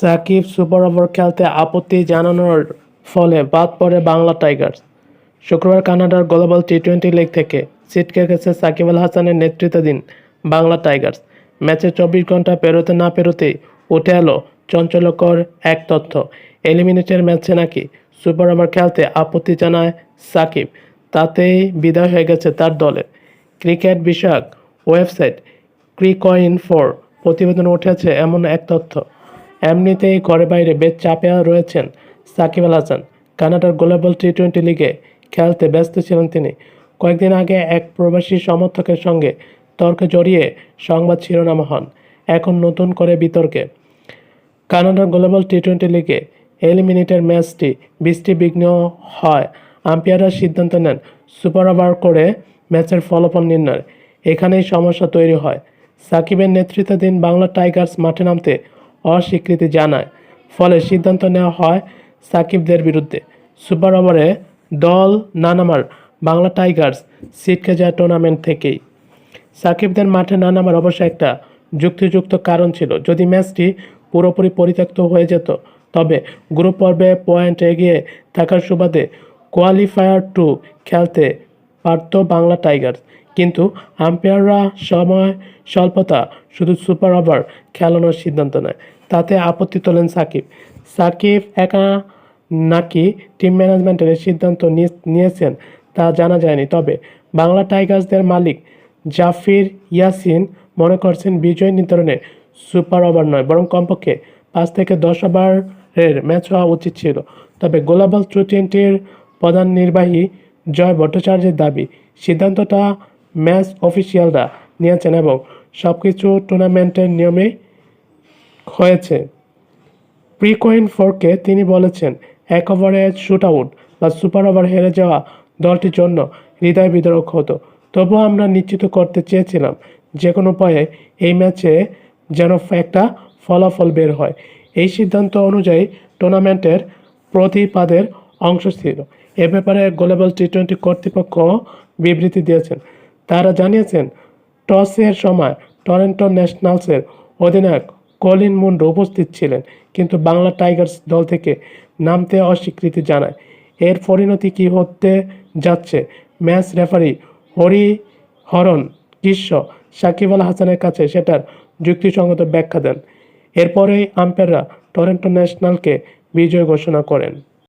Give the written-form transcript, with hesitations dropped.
Shakib super over খেলতে আপত্তি জানানোর ফলে বাদ পড়ে বাংলা টাইগার্স। শুক্রবার কানাডার গ্লোবাল টি-20 লিগ থেকে ছিটকে গেছে সাকিব আল হাসানের নেতৃত্বাধীন বাংলা টাইগার্স। ম্যাচে 24 ঘন্টা পেরোতে না পেরোতেই উঠে এলো চাঞ্চল্যকর এক তথ্য। এলিমিনেটর ম্যাচে নাকি সুপার ওভার খেলতে আপত্তি জানায় সাকিব, তাতেই বিদায় হয়ে গেছে তার দলের। ক্রিকেট বিষয়ক ওয়েবসাইট ক্রিকইনফোর প্রতিবেদনে উঠেছে এমন এক তথ্য। এমনিতেই ঘরে বাইরে বেশ চাপে রয়েছেন সাকিব আল হাসান। কানাডার গ্লোবাল টি-20 লিগে খেলতে ব্যস্ত ছিলেন তিনি। কয়েকদিন আগে এক প্রবাসী সমর্থকের সঙ্গে তর্কে জড়িয়ে সংবাদ শিরোনাম হন। এখন নতুন করে বিতর্কে। কানাডার গ্লোবাল টি-20 লিগে এলিমিনেটর ম্যাচটি বৃষ্টিবিঘ্ন হয়। আম্পায়াররা সিদ্ধান্ত নেন সুপার ওভার করে ম্যাচের ফলাফল নির্ণয়। এখানেই সমস্যা তৈরি হয়। সাকিবের নেতৃত্বাধীন বাংলা টাইগার্স মাঠে নামতে অস্বীকৃতি জানায়, ফলে সিদ্ধান্ত নেওয়া হয় সাকিবদের বিরুদ্ধে। সুপার ওভারে দল না নামার বাংলা টাইগার্স ছিটকে যায় টুর্নামেন্ট থেকেই। সাকিবদের মাঠে না নামার অবশ্য একটা যুক্তিযুক্ত কারণ ছিল। যদি ম্যাচটি পুরোপুরি পরিত্যক্ত হয়ে যেত, তবে গ্রুপ পর্বে পয়েন্ট এগিয়ে থাকার সুবাদে কোয়ালিফায়ার 2 খেলতে পারত বাংলা টাইগার্স। কিন্তু আম্পায়াররা সময় স্বল্পতা শুধু সুপার ওভার খেলানোর সিদ্ধান্ত নেয়, তাতে আপত্তি তোলেন সাকিব। সাকিব একা নাকি টিম ম্যানেজমেন্টের সিদ্ধান্ত নিয়েছেন তা জানা যায়নি। তবে বাংলা টাইগার্সদের মালিক জাফির ইয়াসিন মনে করছেন বিজয় নির্ধারণে সুপার ওভার নয়, বরং কমপক্ষে 5 থেকে 10 ওভারের ম্যাচ হওয়া উচিত ছিল। তবে গ্লোবাল টি-20-র প্রধান নির্বাহী জয় ভট্টাচার্যের দাবি, সিদ্ধান্তটা ম্যাচ অফিসিয়ালরা নিয়েছেন এবং সবকিছু টুর্নামেন্টের নিয়মেই হয়েছে। ক্রিকইনফোরকে তিনি বলেছেন, এক ওভারে শুট আউট বা সুপার ওভার হেরে যাওয়া দলটির জন্য হৃদয় বিদারক হতো। তবুও আমরা নিশ্চিত করতে চেয়েছিলাম যে কোনো উপায়ে এই ম্যাচে যেন একটা ফলাফল বের হয়। এই সিদ্ধান্ত অনুযায়ী টুর্নামেন্টের প্রতিপাদের অংশ ছিল। এ ব্যাপারে গ্লোবাল টি-20 কর্তৃপক্ষ বিবৃতি দিয়েছেন। তারা জানিয়েছেন, টসের সময় টরন্টো ন্যাশনালসের অধিনায়ক কলিন মুন্ডো উপস্থিত ছিলেন, কিন্তু বাংলা টাইগার্স দল থেকে নামতে অস্বীকৃতি জানায়। এর পরিণতি কী হতে যাচ্ছে, ম্যাচ রেফারি হরিহরন কৃষ্ণ সাকিব আল হাসানের কাছে সেটার যুক্তিসঙ্গত ব্যাখ্যা দেন। এরপরেই আম্পায়াররা টরন্টো ন্যাশনালকে বিজয় ঘোষণা করেন।